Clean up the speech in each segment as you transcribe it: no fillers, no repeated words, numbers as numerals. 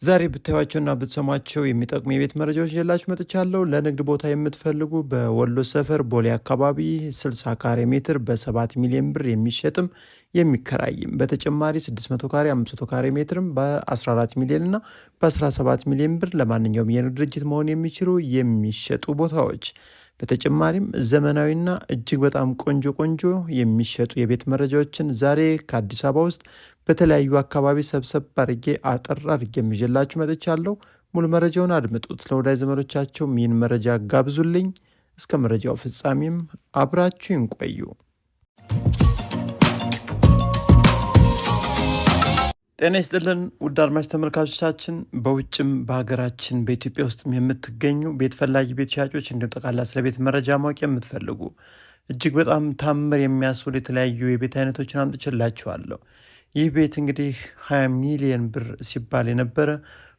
ዛሬ ብታዩዋቸውና ብትሰሟቸው የሚጠቅሙ የቤት መረጃዎች ይዤላችሁ መጥቻለሁ። ለንግድ ቦታ የምትፈልጉ በወሎ ሰፈር ቦሌ አካባቢ 60 ካሬ ሜትር በ7 ሚሊዮን ብር የሚሸጥም የሚከራይም፣ በተጨማሪ 600 ካሬ 500 ካሬ ሜትርም በ14 ሚሊዮን እና በ17 ሚሊዮን ብር ለማንኛውም የንግድ ድርጅት መሆን የሚችሉ የሚሸጡ ቦታዎች፣ በተጨማሪም ዘመናዊና እጅግ በጣም ቆንጆ የሚሸጡ የቤት መረጃዎችን ዛሬ ከአዲስ አበባ ውስጥ በተለያዩ አካባቢ ሰብሰብ አድርጌ አጠር አድርጌ ይዤላችሁ መጥቻለሁ። ሙሉ መረጃውን አድምጡት። ለወዳጅ ዘመዶቻቸው ይህን መረጃ ጋብዙልኝ። እስከ መረጃው ፍጻሜም አብራችሁን ቆዩ። ጤና ይስጥልን ውድ አድማጭ ተመልካቾቻችን፣ በውጭም በሀገራችን በኢትዮጵያ ውስጥም የምትገኙ ቤት ፈላጊ ቤት ሻጮች፣ እንዲሁም ጠቅላላ ስለ ቤት መረጃ ማወቅ የምትፈልጉ እጅግ በጣም ታምር የሚያስብል የተለያዩ የቤት አይነቶችን አምጥቼላችኋለሁ። ይህ ቤት እንግዲህ 20 ሚሊዮን ብር ሲባል የነበረ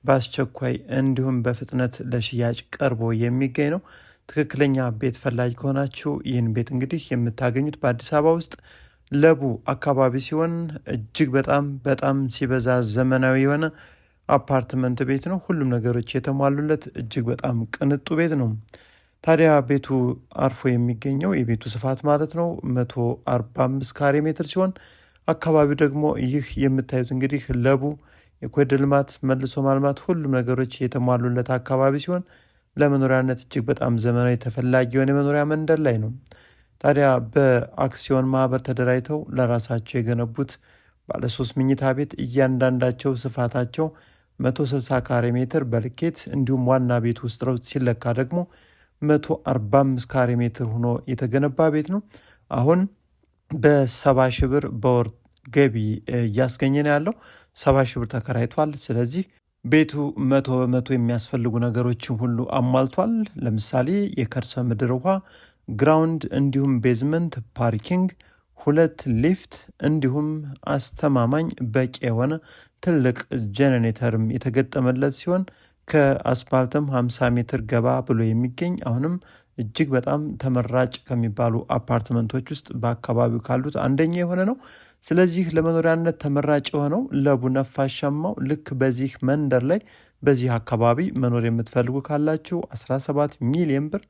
በአስቸኳይ እንዲሁም በፍጥነት ለሽያጭ ቀርቦ የሚገኝ ነው። ትክክለኛ ቤት ፈላጊ ከሆናችሁ ይህን ቤት እንግዲህ የምታገኙት በአዲስ አበባ ውስጥ ለቡ አካባቢ ሲሆን እጅግ በጣም ሲበዛ ዘመናዊ የሆነ አፓርትመንት ቤት ነው። ሁሉም ነገሮች የተሟሉለት እጅግ በጣም ቅንጡ ቤት ነው። ታዲያ ቤቱ አርፎ የሚገኘው የቤቱ ስፋት ማለት ነው 145 ካሬ ሜትር ሲሆን አካባቢው ደግሞ ይህ የምታዩት እንግዲህ ለቡ የኮሪደር ልማት መልሶ ማልማት ሁሉም ነገሮች የተሟሉለት አካባቢ ሲሆን ለመኖሪያነት እጅግ በጣም ዘመናዊ ተፈላጊ የሆነ የመኖሪያ መንደር ላይ ነው። ታዲያ በአክሲዮን ማህበር ተደራጅተው ለራሳቸው የገነቡት ባለ 3 መኝታ ቤት እያንዳንዳቸው ስፋታቸው 160 ካሬ ሜትር በልኬት እንዲሁም ዋና ቤት ውስጥ ሲለካ ደግሞ 145 ካሬ ሜትር ሆኖ የተገነባ ቤት ነው። አሁን በ70 ሺህ ብር በወር ገቢ እያስገኘ ነው ያለው። 70 ሺህ ብር ተከራይቷል። ስለዚህ ቤቱ 100% የሚያስፈልጉ ነገሮችን ሁሉ አሟልቷል። ለምሳሌ የከርሰ ምድር ውሃ፣ ግራውንድ እንዲሁም ቤዝመንት፣ ፓርኪንግ፣ 2 ሊፍት እንዲሁም አስተማማኝ በቂ የሆነ ትልቅ ጄኔሬተርም የተገጠመለት ሲሆን ከአስፓልትም 50 ሜትር ገባ ብሎ የሚገኝ አሁንም እጅግ በጣም ተመራጭ ከሚባሉ አፓርትመንቶች ውስጥ በአካባቢው ካሉት አንደኛ የሆነ ነው። ስለዚህ ለመኖሪያነት ተመራጭ የሆነው ለቡ ነፋሻማው ልክ በዚህ መንደር ላይ በዚህ አካባቢ መኖር የምትፈልጉ ካላችሁ 17 ሚሊዮን ብር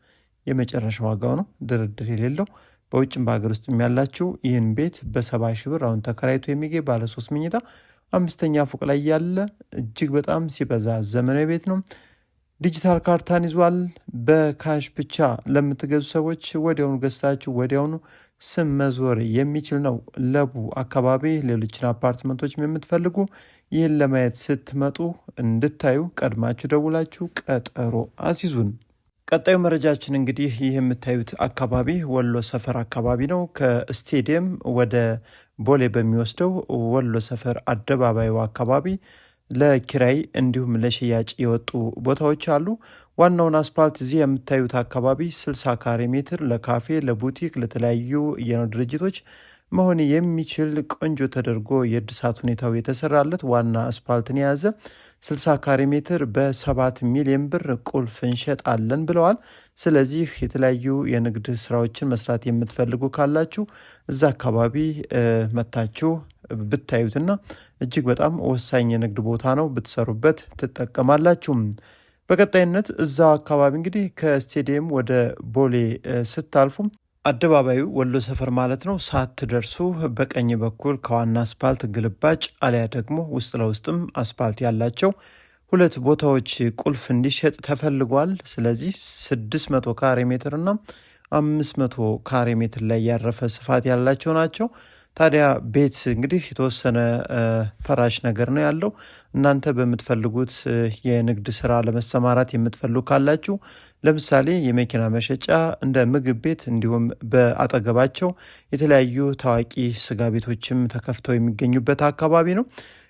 የመጨረሻ ዋጋው ነው፣ ድርድር የሌለው። በውጭም በሀገር ውስጥ ያላችሁ ይህን ቤት በ70 ሺህ ብር አሁን ተከራይቶ የሚገኝ ባለ 3 መኝታ 5ኛ ፎቅ ላይ ያለ እጅግ በጣም ሲበዛ ዘመናዊ ቤት ነው። ዲጂታል ካርታን ይዟል። በካሽ ብቻ ለምትገዙ ሰዎች ወዲያውኑ ገዝታችሁ ወዲያውኑ ስም መዞር የሚችል ነው። ለቡ አካባቢ ሌሎችን አፓርትመንቶችም የምትፈልጉ ይህን ለማየት ስትመጡ እንድታዩ ቀድማችሁ ደውላችሁ ቀጠሮ አስይዙን። ቀጣዩ መረጃችን እንግዲህ ይህ የምታዩት አካባቢ ወሎ ሰፈር አካባቢ ነው። ከስቴዲየም ወደ ቦሌ በሚወስደው ወሎ ሰፈር አደባባዩ አካባቢ ለኪራይ እንዲሁም ለሽያጭ የወጡ ቦታዎች አሉ። ዋናውን አስፓልት እዚህ የምታዩት አካባቢ 60 ካሬ ሜትር ለካፌ፣ ለቡቲክ፣ ለተለያዩ የንግድ ድርጅቶች መሆን የሚችል ቆንጆ ተደርጎ የእድሳት ሁኔታው የተሰራለት ዋና አስፓልትን የያዘ 60 ካሬ ሜትር በ7 ሚሊዮን ብር ቁልፍ እንሸጣለን ብለዋል። ስለዚህ የተለያዩ የንግድ ስራዎችን መስራት የምትፈልጉ ካላችሁ እዛ አካባቢ መታችሁ ብታዩትና እጅግ በጣም ወሳኝ የንግድ ቦታ ነው፣ ብትሰሩበት ትጠቀማላችሁ። በቀጣይነት እዛው አካባቢ እንግዲህ ከስቴዲየም ወደ ቦሌ ስታልፉ አደባባዩ ወሎ ሰፈር ማለት ነው ሳትደርሱ በቀኝ በኩል ከዋና አስፓልት ግልባጭ አሊያ ደግሞ ውስጥ ለውስጥም አስፓልት ያላቸው 2 ቦታዎች ቁልፍ እንዲሸጥ ተፈልጓል። ስለዚህ 600 ካሬ ሜትር እና 500 ካሬ ሜትር ላይ ያረፈ ስፋት ያላቸው ናቸው። ታዲያ ቤት እንግዲህ የተወሰነ ፈራሽ ነገር ነው ያለው። እናንተ በምትፈልጉት የንግድ ስራ ለመሰማራት የምትፈልጉ ካላችሁ ለምሳሌ የመኪና መሸጫ፣ እንደ ምግብ ቤት እንዲሁም በአጠገባቸው የተለያዩ ታዋቂ ስጋ ቤቶችም ተከፍተው የሚገኙበት አካባቢ ነው።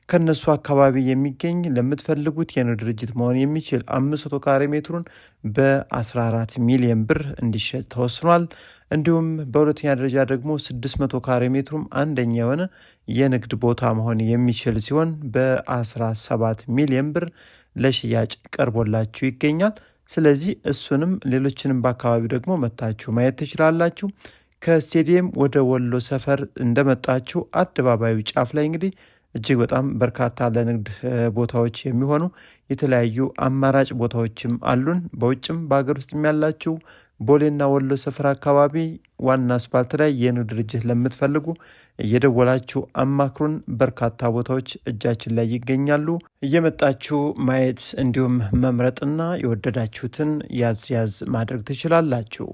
ከነሱ አካባቢ የሚገኝ ለምትፈልጉት የንግድ ድርጅት መሆን የሚችል 500 ካሬ ሜትሩን በ14 ሚሊዮን ብር እንዲሸጥ ተወስኗል። እንዲሁም በሁለተኛ ደረጃ ደግሞ 600 ካሬ ሜትሩም አንደኛ የሆነ የንግድ ቦታ መሆን የሚችል ሲሆን በ17 ሚሊዮን ብር ለሽያጭ ቀርቦላችሁ ይገኛል። ስለዚህ እሱንም ሌሎችንም በአካባቢው ደግሞ መታችሁ ማየት ትችላላችሁ። ከስቴዲየም ወደ ወሎ ሰፈር እንደመጣችሁ አደባባዩ ጫፍ ላይ እንግዲህ እጅግ በጣም በርካታ ለንግድ ቦታዎች የሚሆኑ የተለያዩ አማራጭ ቦታዎችም አሉን። በውጭም በሀገር ውስጥም ያላችሁ ቦሌና ወሎ ሰፈር አካባቢ ዋና አስፓልት ላይ የንግድ ድርጅት ለምትፈልጉ እየደወላችሁ አማክሩን። በርካታ ቦታዎች እጃችን ላይ ይገኛሉ። እየመጣችሁ ማየት እንዲሁም መምረጥና የወደዳችሁትን ያዝ ያዝ ማድረግ ትችላላችሁ።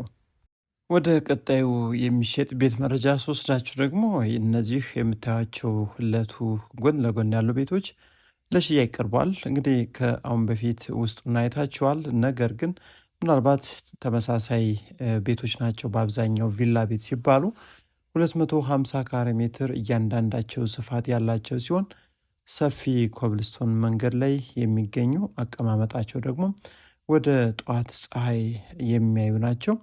ወደ ቀጣዩ የሚሸጥ ቤት መረጃ ስወስዳችሁ ደግሞ እነዚህ የምታዩቸው ሁለቱ ጎን ለጎን ያሉ ቤቶች ለሽያጭ ቀርቧል። እንግዲህ ከአሁን በፊት ውስጡን አይታችኋል። ነገር ግን ምናልባት ተመሳሳይ ቤቶች ናቸው። በአብዛኛው ቪላ ቤት ሲባሉ 250 ካሬ ሜትር እያንዳንዳቸው ስፋት ያላቸው ሲሆን ሰፊ ኮብልስቶን መንገድ ላይ የሚገኙ አቀማመጣቸው ደግሞ ወደ ጠዋት ፀሐይ የሚያዩ ናቸው።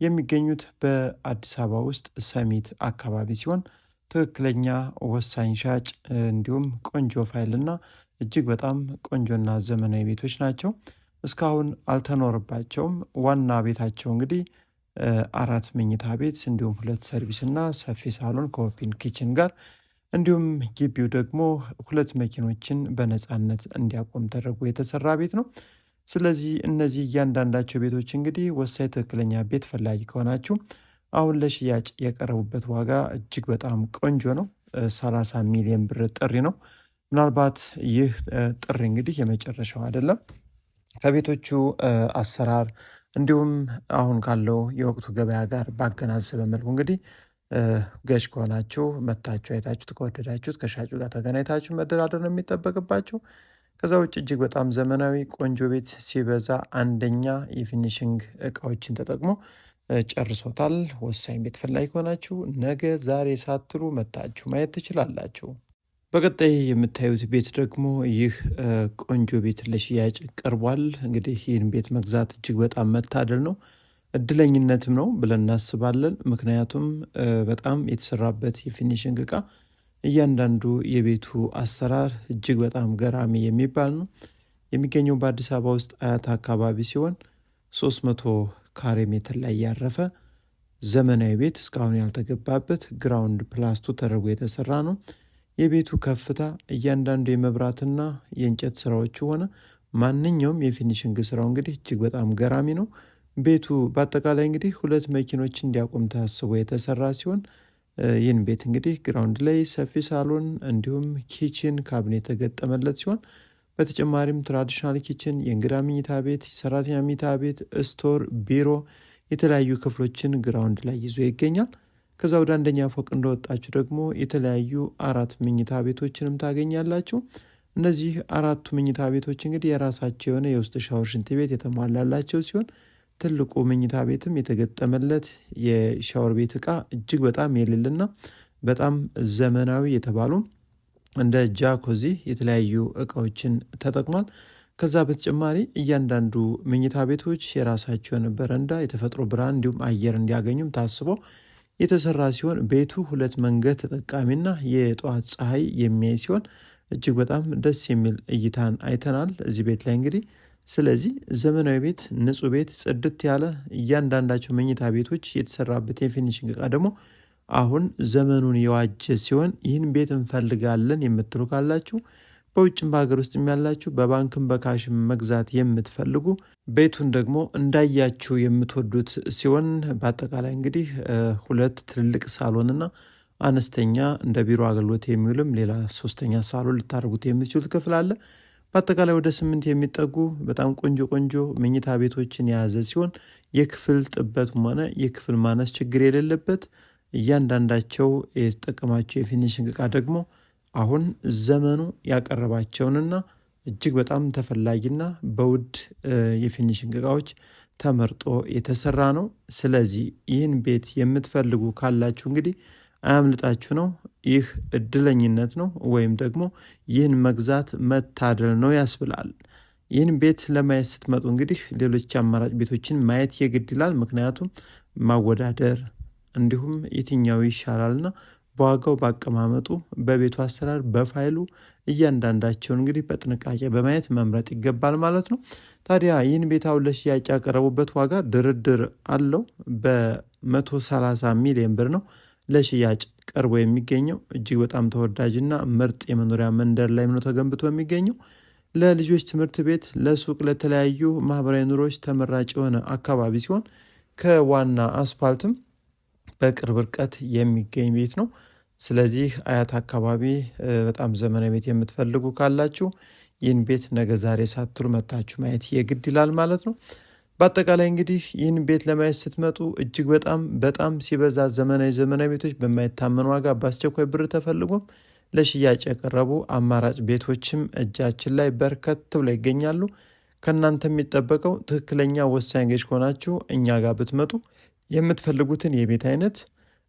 የሚገኙት በአዲስ አበባ ውስጥ ሰሚት አካባቢ ሲሆን ትክክለኛ ወሳኝ ሻጭ እንዲሁም ቆንጆ ፋይልና እጅግ በጣም ቆንጆና ዘመናዊ ቤቶች ናቸው። እስካሁን አልተኖርባቸውም። ዋና ቤታቸው እንግዲህ 4 መኝታ ቤት እንዲሁም 2 ሰርቪስ እና ሰፊ ሳሎን ከኦፕን ኪችን ጋር እንዲሁም ግቢው ደግሞ 2 መኪኖችን በነፃነት እንዲያቆም ተደርጎ የተሰራ ቤት ነው። ስለዚህ እነዚህ እያንዳንዳቸው ቤቶች እንግዲህ ወሳኝ ትክክለኛ ቤት ፈላጊ ከሆናችሁ አሁን ለሽያጭ የቀረቡበት ዋጋ እጅግ በጣም ቆንጆ ነው። 30 ሚሊዮን ብር ጥሪ ነው። ምናልባት ይህ ጥሪ እንግዲህ የመጨረሻው አይደለም። ከቤቶቹ አሰራር እንዲሁም አሁን ካለው የወቅቱ ገበያ ጋር ባገናዘበ መልኩ እንግዲህ ገዥ ከሆናችሁ መታችሁ አይታችሁት ከወደዳችሁት ከሻጩ ጋር ተገናኝታችሁ መደራደር ነው የሚጠበቅባቸው። ከዛ ውጭ እጅግ በጣም ዘመናዊ ቆንጆ ቤት ሲበዛ አንደኛ የፊኒሽንግ እቃዎችን ተጠቅሞ ጨርሶታል። ወሳኝ ቤት ፈላጊ ከሆናችሁ ነገ ዛሬ ሳትሉ መታችሁ ማየት ትችላላችሁ። በቀጣይ የምታዩት ቤት ደግሞ ይህ ቆንጆ ቤት ለሽያጭ ቀርቧል። እንግዲህ ይህን ቤት መግዛት እጅግ በጣም መታደል ነው፣ እድለኝነትም ነው ብለን እናስባለን። ምክንያቱም በጣም የተሰራበት የፊኒሽንግ እቃ እያንዳንዱ የቤቱ አሰራር እጅግ በጣም ገራሚ የሚባል ነው። የሚገኘው በአዲስ አበባ ውስጥ አያት አካባቢ ሲሆን 300 ካሬ ሜትር ላይ ያረፈ ዘመናዊ ቤት እስካሁን ያልተገባበት ግራውንድ ፕላስቱ ተደርጎ የተሰራ ነው። የቤቱ ከፍታ እያንዳንዱ የመብራትና የእንጨት ስራዎች ሆነ ማንኛውም የፊኒሽንግ ስራው እንግዲህ እጅግ በጣም ገራሚ ነው። ቤቱ በአጠቃላይ እንግዲህ 2 መኪኖች እንዲያቆም ታስቦ የተሰራ ሲሆን ይህን ቤት እንግዲህ ግራውንድ ላይ ሰፊ ሳሎን እንዲሁም ኪችን ካቢኔት የተገጠመለት ሲሆን በተጨማሪም ትራዲሽናል ኪችን፣ የእንግዳ መኝታ ቤት፣ ሰራተኛ መኝታ ቤት፣ ስቶር፣ ቢሮ የተለያዩ ክፍሎችን ግራውንድ ላይ ይዞ ይገኛል። ከዛ ወደ አንደኛ ፎቅ እንደወጣችሁ ደግሞ የተለያዩ 4 መኝታ ቤቶችንም ታገኛላችሁ። እነዚህ 4ቱ መኝታ ቤቶች እንግዲህ የራሳቸው የሆነ የውስጥ ሻወር፣ ሽንት ቤት የተሟላላቸው ሲሆን ትልቁ መኝታ ቤትም የተገጠመለት የሻወር ቤት እቃ እጅግ በጣም የሌልና በጣም ዘመናዊ የተባሉ እንደ ጃኮዚ የተለያዩ እቃዎችን ተጠቅሟል። ከዛ በተጨማሪ እያንዳንዱ መኝታ ቤቶች የራሳቸው የሆነ በረንዳ፣ የተፈጥሮ ብርሃን እንዲሁም አየር እንዲያገኙም ታስቦ የተሰራ ሲሆን ቤቱ 2 መንገድ ተጠቃሚና የጠዋት ፀሐይ የሚያይ ሲሆን እጅግ በጣም ደስ የሚል እይታን አይተናል እዚህ ቤት ላይ እንግዲህ። ስለዚህ ዘመናዊ ቤት፣ ንጹህ ቤት፣ ጽድት ያለ እያንዳንዳቸው መኝታ ቤቶች የተሰራበት የፊኒሽንግ እቃ ደግሞ አሁን ዘመኑን የዋጀ ሲሆን ይህን ቤት እንፈልጋለን የምትሉ ካላችሁ በውጭም በሀገር ውስጥ ያላችሁ በባንክም በካሽም መግዛት የምትፈልጉ ቤቱን ደግሞ እንዳያችሁ የምትወዱት ሲሆን በአጠቃላይ እንግዲህ 2 ትልልቅ ሳሎንና አነስተኛ እንደ ቢሮ አገልግሎት የሚውልም ሌላ 3ኛ ሳሎን ልታደርጉት የምትችሉት ክፍል አለ። በአጠቃላይ ወደ 8 የሚጠጉ በጣም ቆንጆ ቆንጆ መኝታ ቤቶችን የያዘ ሲሆን የክፍል ጥበትም ሆነ የክፍል ማነስ ችግር የሌለበት እያንዳንዳቸው የተጠቀማቸው የፊኒሽንግ እቃ ደግሞ አሁን ዘመኑ ያቀረባቸውንና እጅግ በጣም ተፈላጊና በውድ የፊኒሽንግ እቃዎች ተመርጦ የተሰራ ነው። ስለዚህ ይህን ቤት የምትፈልጉ ካላችሁ እንግዲህ አያምልጣችሁ ነው። ይህ እድለኝነት ነው ወይም ደግሞ ይህን መግዛት መታደል ነው ያስብላል። ይህን ቤት ለማየት ስትመጡ እንግዲህ ሌሎች አማራጭ ቤቶችን ማየት የግድ ይላል። ምክንያቱም ማወዳደር እንዲሁም የትኛው ይሻላልና በዋጋው ባቀማመጡ በቤቱ አሰራር በፋይሉ እያንዳንዳቸውን እንግዲህ በጥንቃቄ በማየት መምረጥ ይገባል ማለት ነው። ታዲያ ይህን ቤት አሁን ለሽያጭ ያቀረቡበት ዋጋ ድርድር አለው። በ130 ሚሊዮን ብር ነው ለሽያጭ ቀርቦ የሚገኘው እጅግ በጣም ተወዳጅና ምርጥ የመኖሪያ መንደር ላይ ነው ተገንብቶ የሚገኘው። ለልጆች ትምህርት ቤት፣ ለሱቅ፣ ለተለያዩ ማህበራዊ ኑሮች ተመራጭ የሆነ አካባቢ ሲሆን ከዋና አስፋልትም በቅርብ ርቀት የሚገኝ ቤት ነው። ስለዚህ አያት አካባቢ በጣም ዘመናዊ ቤት የምትፈልጉ ካላችሁ ይህን ቤት ነገ ዛሬ ሳትሉ መታችሁ ማየት የግድ ይላል ማለት ነው። በአጠቃላይ እንግዲህ ይህን ቤት ለማየት ስትመጡ እጅግ በጣም ሲበዛ ዘመናዊ ቤቶች በማይታመን ዋጋ በአስቸኳይ ብር ተፈልጎም ለሽያጭ የቀረቡ አማራጭ ቤቶችም እጃችን ላይ በርከት ብለው ይገኛሉ። ከእናንተ የሚጠበቀው ትክክለኛ ወሳኝ ገዥ ከሆናችሁ እኛ ጋር ብትመጡ የምትፈልጉትን የቤት አይነት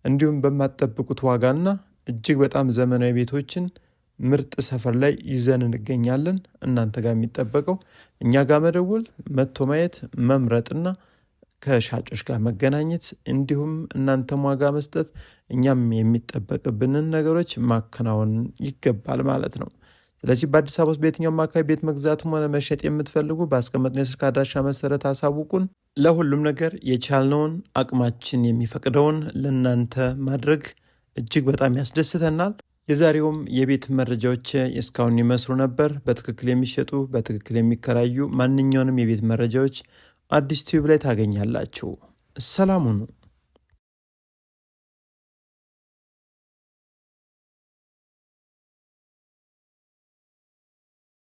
እንዲሁም በማትጠብቁት ዋጋና እጅግ በጣም ዘመናዊ ቤቶችን ምርጥ ሰፈር ላይ ይዘን እንገኛለን። እናንተ ጋር የሚጠበቀው እኛ ጋር መደወል፣ መጥቶ ማየት፣ መምረጥና ከሻጮች ጋር መገናኘት እንዲሁም እናንተም ዋጋ መስጠት፣ እኛም የሚጠበቅብንን ነገሮች ማከናወን ይገባል ማለት ነው። ስለዚህ በአዲስ አበባ ውስጥ በየትኛውም አካባቢ ቤት መግዛትም ሆነ መሸጥ የምትፈልጉ በአስቀመጥነው የስልክ አድራሻ መሰረት አሳውቁን። ለሁሉም ነገር የቻልነውን አቅማችን የሚፈቅደውን ለእናንተ ማድረግ እጅግ በጣም ያስደስተናል። የዛሬውም የቤት መረጃዎች እስካሁን ይመስሉ ነበር። በትክክል የሚሸጡ በትክክል የሚከራዩ ማንኛውንም የቤት መረጃዎች አዲስ ቲዩብ ላይ ታገኛላችሁ። ሰላም ሁኑ።